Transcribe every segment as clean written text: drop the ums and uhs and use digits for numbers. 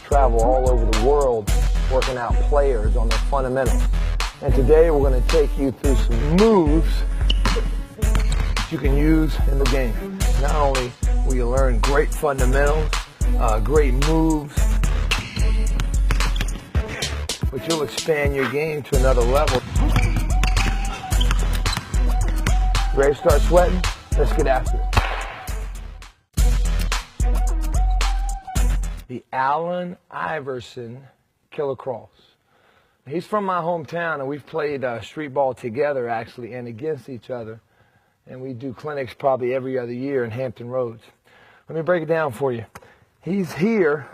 travel all over the world working out players on their fundamentals. And today we're going to take you through some moves that you can use in the game. Not only will you learn great fundamentals, great moves, but you'll expand your game to another level. Ready to start sweating? Let's get after it. The Allen Iverson Killer Cross. He's from my hometown, and we've played street ball together, actually, and against each other. And we do clinics probably every other year in Hampton Roads. Let me break it down for you. He's here.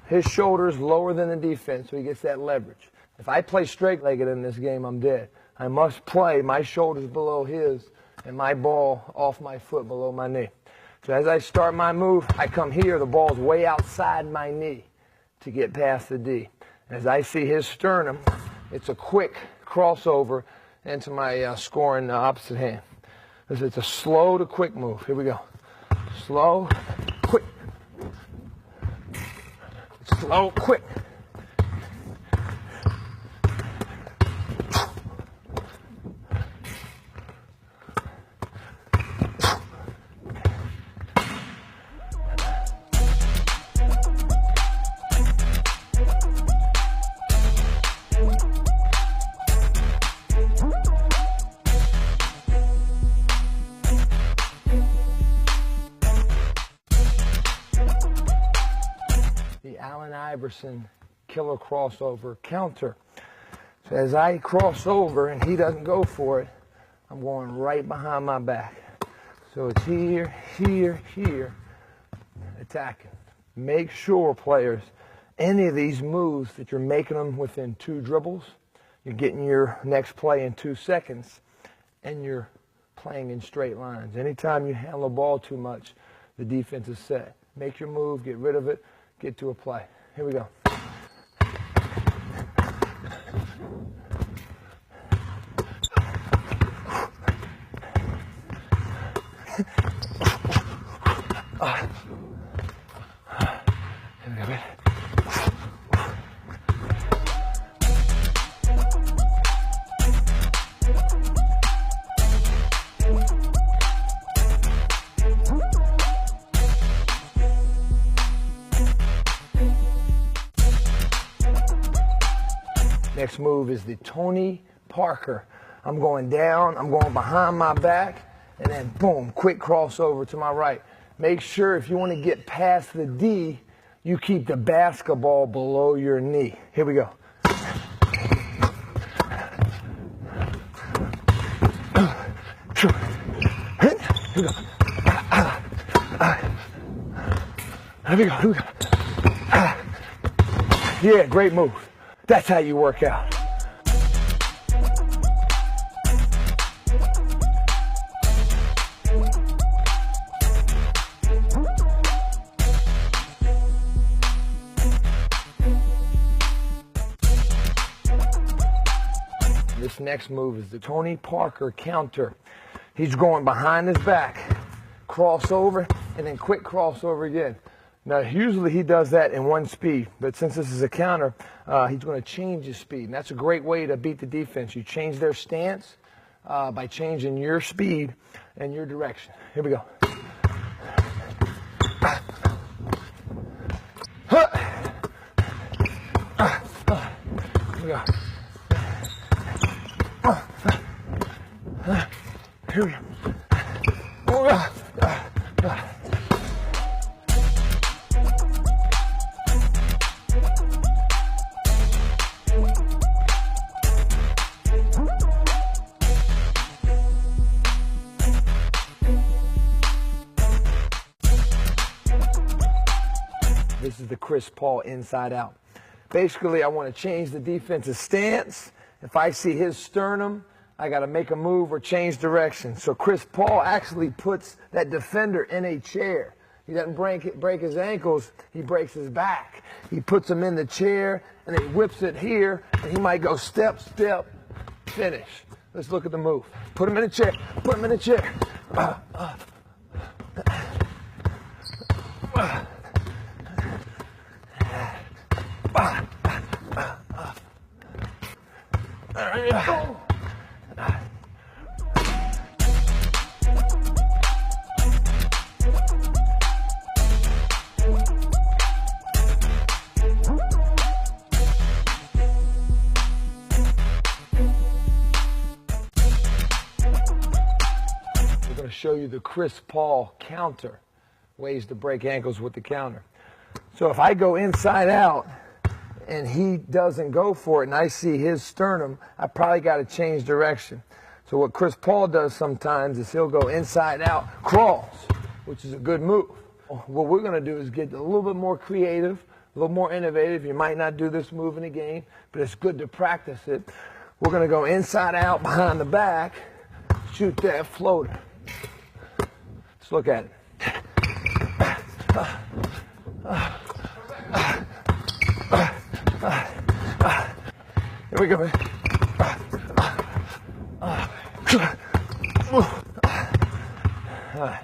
His shoulder's lower than the defense, so he gets that leverage. If I play straight-legged in this game, I'm dead. I must play my shoulders below his and my ball off my foot below my knee. So as I start my move, I come here. The ball's way outside my knee to get past the D. As I see his sternum, it's a quick crossover into my scoring opposite hand. It's a slow to quick move. Here we go. Slow, quick. Slow, quick. Allen Iverson killer crossover counter. So as I cross over and he doesn't go for it, I'm going right behind my back. So it's here, here, here, attacking. Make sure, players, any of these moves that you're making them within 2 dribbles, you're getting your next play in 2 seconds, and you're playing in straight lines. Anytime you handle the ball too much, the defense is set. Make your move, get rid of it, get to a play. Here we go. Next move is the Tony Parker. I'm going down, I'm going behind my back, and then boom, quick crossover to my right. Make sure if you want to get past the D, you keep the basketball below your knee. Here we go. Here we go. Here we go. Here we go. Yeah, great move. That's how you work out. This next move is the Tony Parker counter. He's going behind his back, crossover, and then quick crossover again. Now, usually he does that in 1 speed, but since this is a counter, he's going to change his speed. And that's a great way to beat the defense. You change their stance by changing your speed and your direction. Here we go. Here we go. Here we go. This is the Chris Paul inside out. Basically, I want to change the defensive stance. If I see his sternum, I got to make a move or change direction. So Chris Paul actually puts that defender in a chair. He doesn't break his ankles, he breaks his back. He puts him in the chair, and then he whips it here, and he might go step, step, finish. Let's look at the move. Put him in a chair. Put him in a chair. show you the Chris Paul counter, ways to break ankles with the counter. So if I go inside out and he doesn't go for it and I see his sternum, I probably got to change direction. So what Chris Paul does sometimes is he'll go inside out, crawls, which is a good move. What we're going to do is get a little bit more creative, a little more innovative. You might not do this move in a game, but it's good to practice it. We're going to go inside out, behind the back, shoot that floater. Let's look at it. Here we go. All right.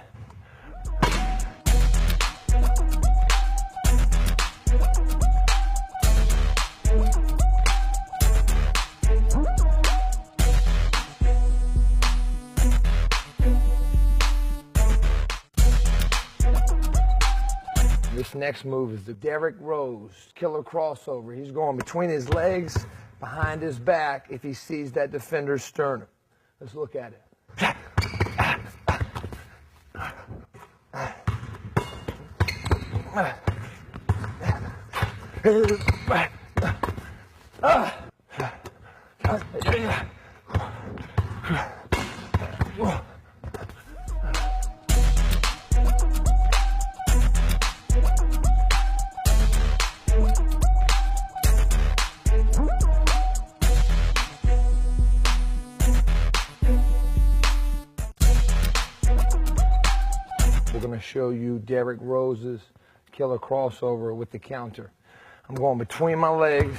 This next move is the Derrick Rose killer crossover. He's going between his legs, behind his back, if he sees that defender's sternum. Let's look at it. We're going to show you Derrick Rose's killer crossover with the counter. I'm going between my legs,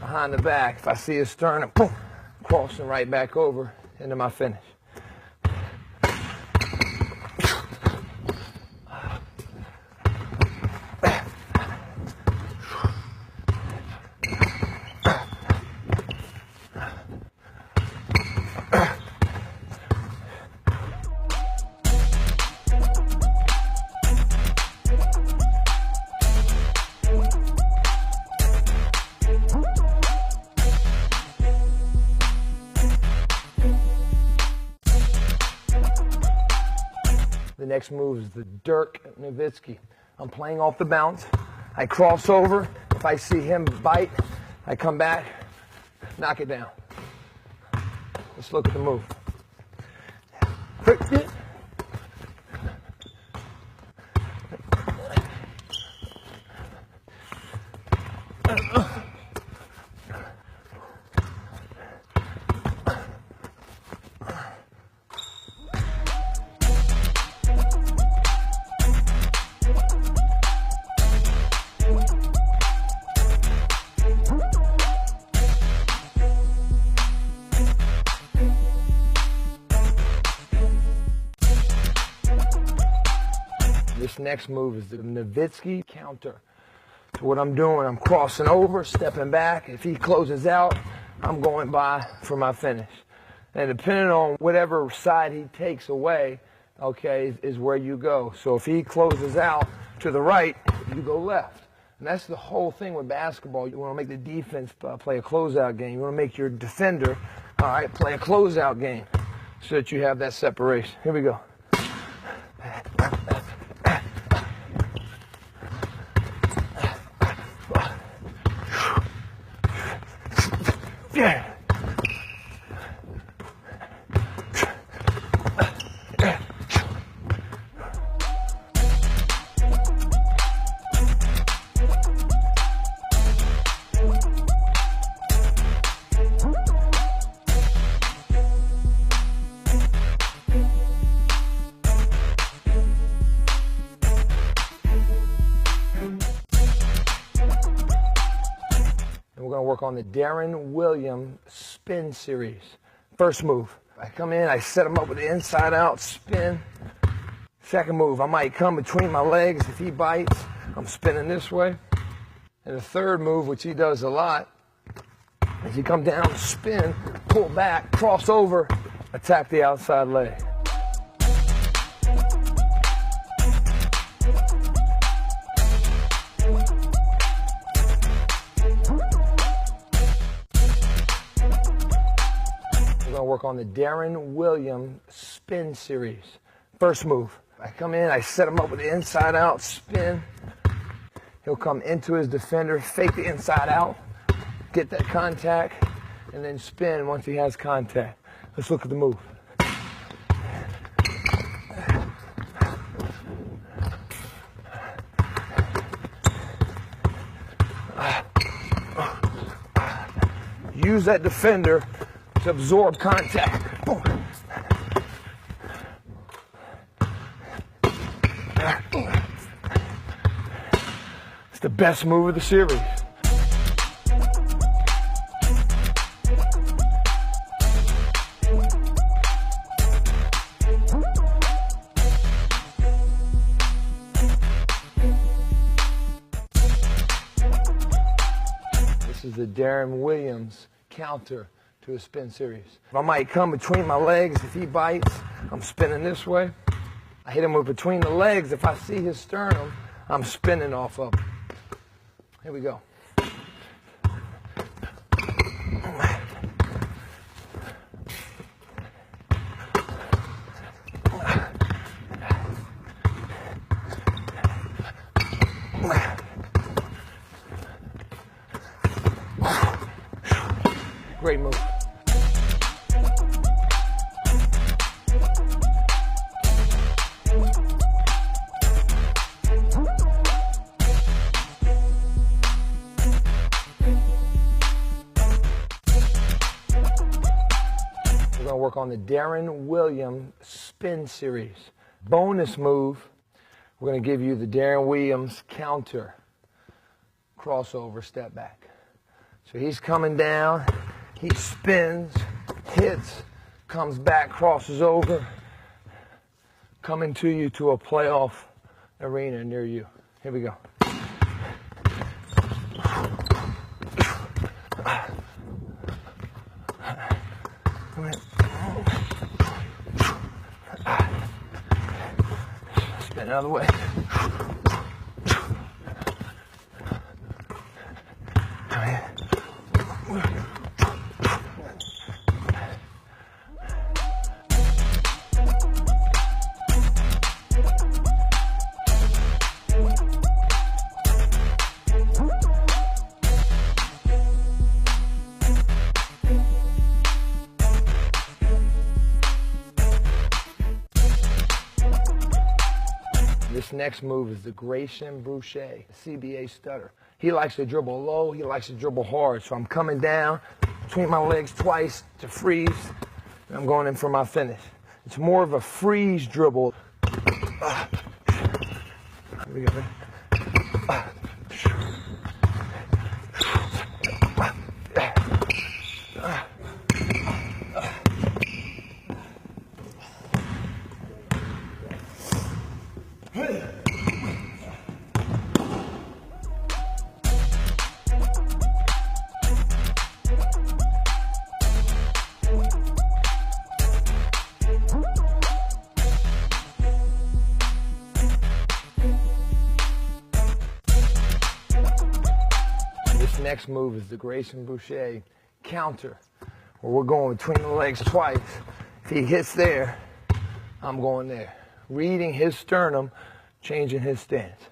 behind the back. If I see a sternum, boom, crossing right back over into my finish. The next move is the Dirk Nowitzki. I'm playing off the bounce. I cross over. If I see him bite, I come back, knock it down. Let's look at the move. This next move is the Nowitzki counter. So what I'm doing, I'm crossing over, stepping back. If he closes out, I'm going by for my finish. And depending on whatever side he takes away, okay, is where you go. So if he closes out to the right, you go left. And that's the whole thing with basketball. You want to make the defense play a closeout game. You want to make your defender, all right, play a closeout game so that you have that separation. Here we go. Yeah. We're going to work on the Darren Williams spin series. First move, I come in, I set him up with the inside out spin. Second move, I might come between my legs. If he bites, I'm spinning this way. And the third move, which he does a lot, is you come down, spin, pull back, cross over, attack the outside leg. We're going to work on the Darren Williams spin series. First move. I come in, I set him up with the inside out, spin. He'll come into his defender, fake the inside out, get that contact, and then spin once he has contact. Let's look at the move. Use that defender to absorb contact. Boom. It's the best move of the series. This is the Darren Williams counter to a spin series. I might come between my legs. If he bites, I'm spinning this way. I hit him with between the legs. If I see his sternum, I'm spinning off of him. Here we go. Great move. We're going to work on the Darren Williams spin series. Bonus move, we're going to give you the Darren Williams counter crossover step back. So he's coming down, he spins, hits, comes back, crosses over, coming to you to a playoff arena near you. Here we go. Spin another way. This next move is the Grayson Boucher, CBA stutter. He likes to dribble low, he likes to dribble hard. So I'm coming down between my legs twice to freeze, and I'm going in for my finish. It's more of a freeze dribble. Here we go, man. Next move is the Grayson Boucher counter, where we're going between the legs twice. If he hits there, I'm going there. Reading his sternum, changing his stance.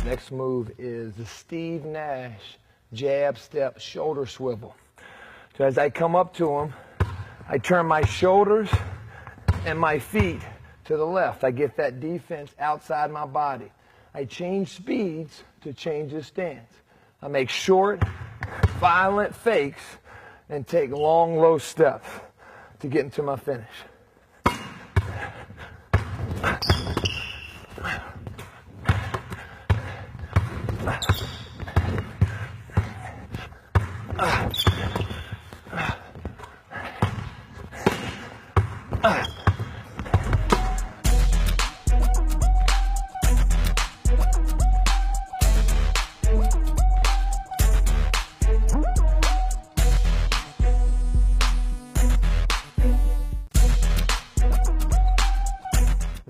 Next move is the Steve Nash jab step shoulder swivel. So as I come up to him, I turn my shoulders and my feet to the left. I get that defense outside my body. I change speeds to change his stance. I make short, violent fakes and take long, low steps to get into my finish. The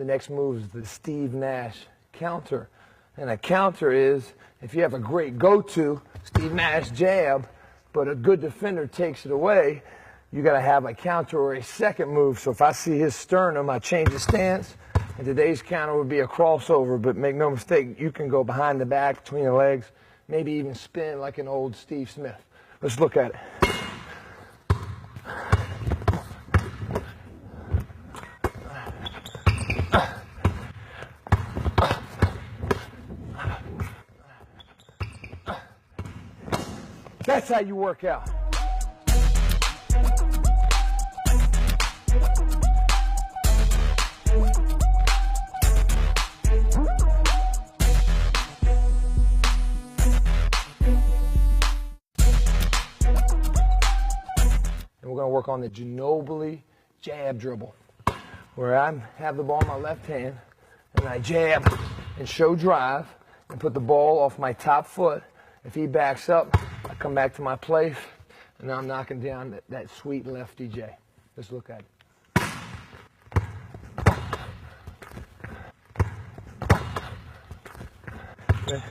next move is the Steve Nash counter. And a counter is, if you have a great go-to, Steve Nash jab, but a good defender takes it away, you got to have a counter or a second move. So if I see his sternum, I change the stance, and today's counter would be a crossover, but make no mistake, you can go behind the back, between the legs, maybe even spin like an old Steve Smith. Let's look at it. That's how you work out. And we're going to work on the Ginobili jab dribble, where I have the ball in my left hand, and I jab and show drive, and put the ball off my top foot. If he backs up, I come back to my place, and now I'm knocking down that sweet lefty J. Let's look at it. Okay.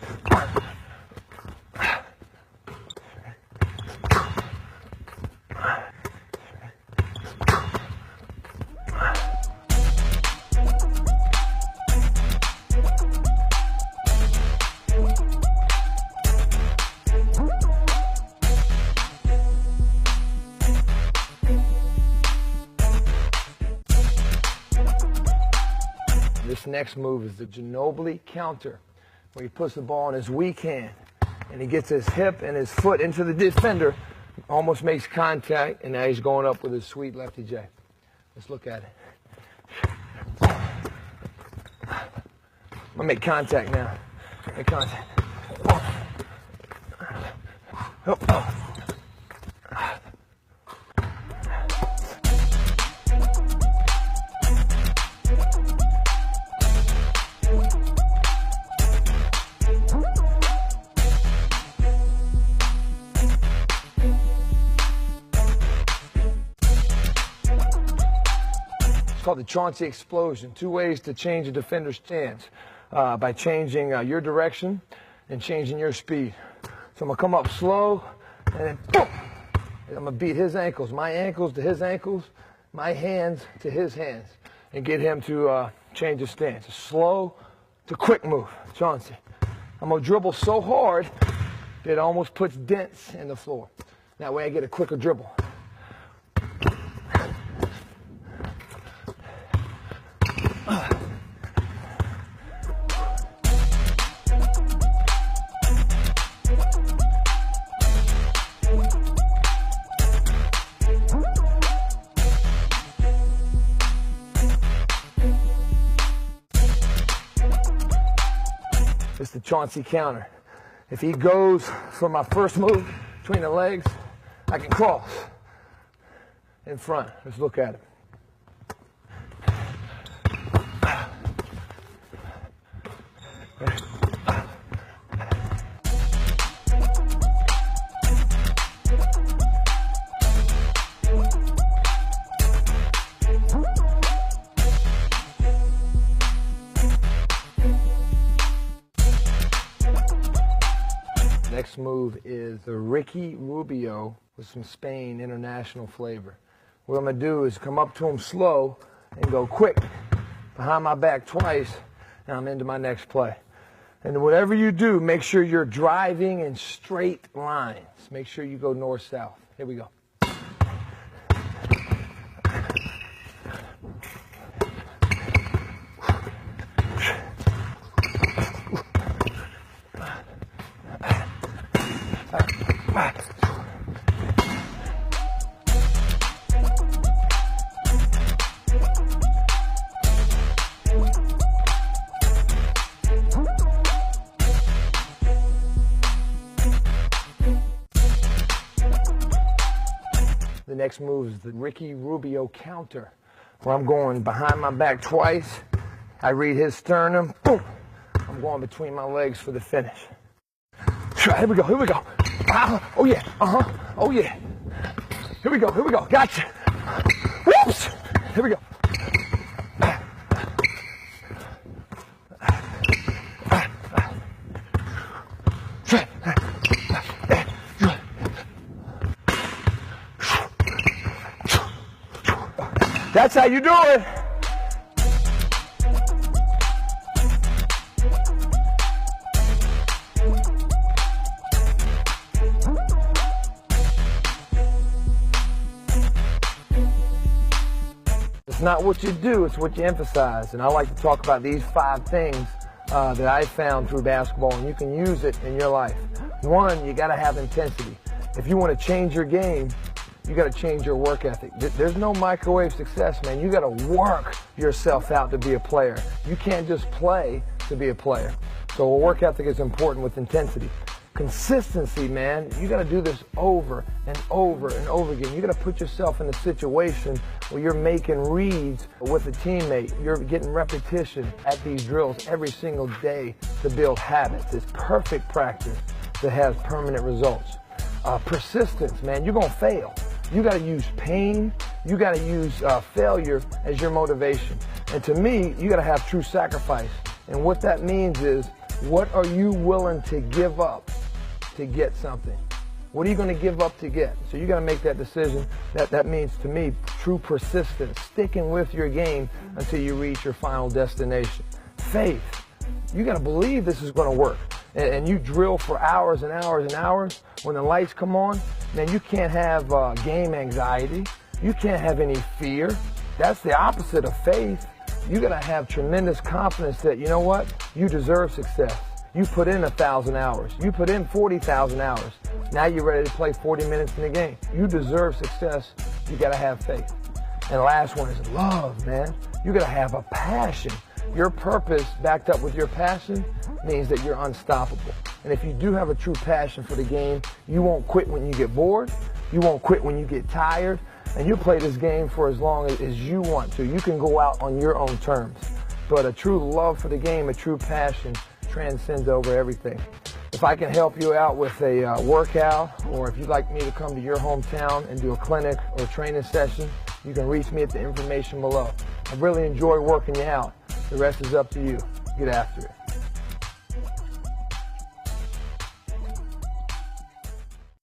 This next move is the Ginobili counter, where he puts the ball in his weak hand, and he gets his hip and his foot into the defender, almost makes contact, and now he's going up with his sweet lefty J. Let's look at it. I'm going to make contact now. Make contact. Oh. Called the Chauncey explosion. Two ways to change a defender's stance, by changing your direction and changing your speed. So I'm gonna come up slow, and then boom, I'm gonna beat his ankles, my ankles to his ankles, my hands to his hands, and get him to change his stance. A slow to quick move, Chauncey. I'm gonna dribble so hard that it almost puts dents in the floor. That way I get a quicker dribble. It's the Chauncey counter. If he goes for my first move between the legs, I can cross in front. Let's look at it. Next move is the Ricky Rubio with some Spain international flavor. What I'm going to do is come up to him slow and go quick behind my back twice, and I'm into my next play. And whatever you do, make sure you're driving in straight lines. Make sure you go north-south. Here we go. next move is the Ricky Rubio counter, where I'm going behind my back twice. I read his sternum, boom. I'm going between my legs for the finish. Here we go, here we go. Oh yeah, oh yeah. Here we go, gotcha. Whoops, here we go. That's how you do it. It's not what you do, it's what you emphasize. And I like to talk about these 5 things that I found through basketball, and you can use it in your life. 1, you got to have intensity. If you want to change your game, you got to change your work ethic. There's no microwave success, man. You got to work yourself out to be a player. You can't just play to be a player. So a work ethic is important with intensity. Consistency, man. You got to do this over and over and over again. You got to put yourself in a situation where you're making reads with a teammate. You're getting repetition at these drills every single day to build habits. It's perfect practice that has permanent results. Persistence, man. You're going to fail. You got to use pain. You got to use failure as your motivation. And to me, you got to have true sacrifice. And what that means is, what are you willing to give up to get something? What are you going to give up to get? So you got to make that decision. That means, to me, true persistence, sticking with your game until you reach your final destination. Faith. You got to believe this is going to work. And you drill for hours and hours and hours. When the lights come on, man, you can't have game anxiety. You can't have any fear. That's the opposite of faith. You got to have tremendous confidence that, you know what? You deserve success. You put in 1,000 hours. You put in 40,000 hours. Now you're ready to play 40 minutes in the game. You deserve success. You got to have faith. And the last one is love, man. You got to have a passion. Your purpose backed up with your passion means that you're unstoppable. And if you do have a true passion for the game, you won't quit when you get bored. You won't quit when you get tired. And you'll play this game for as long as you want to. You can go out on your own terms. But a true love for the game, a true passion, transcends over everything. If I can help you out with a workout, or if you'd like me to come to your hometown and do a clinic or training session, you can reach me at the information below. I really enjoy working you out. The rest is up to you. Get after it.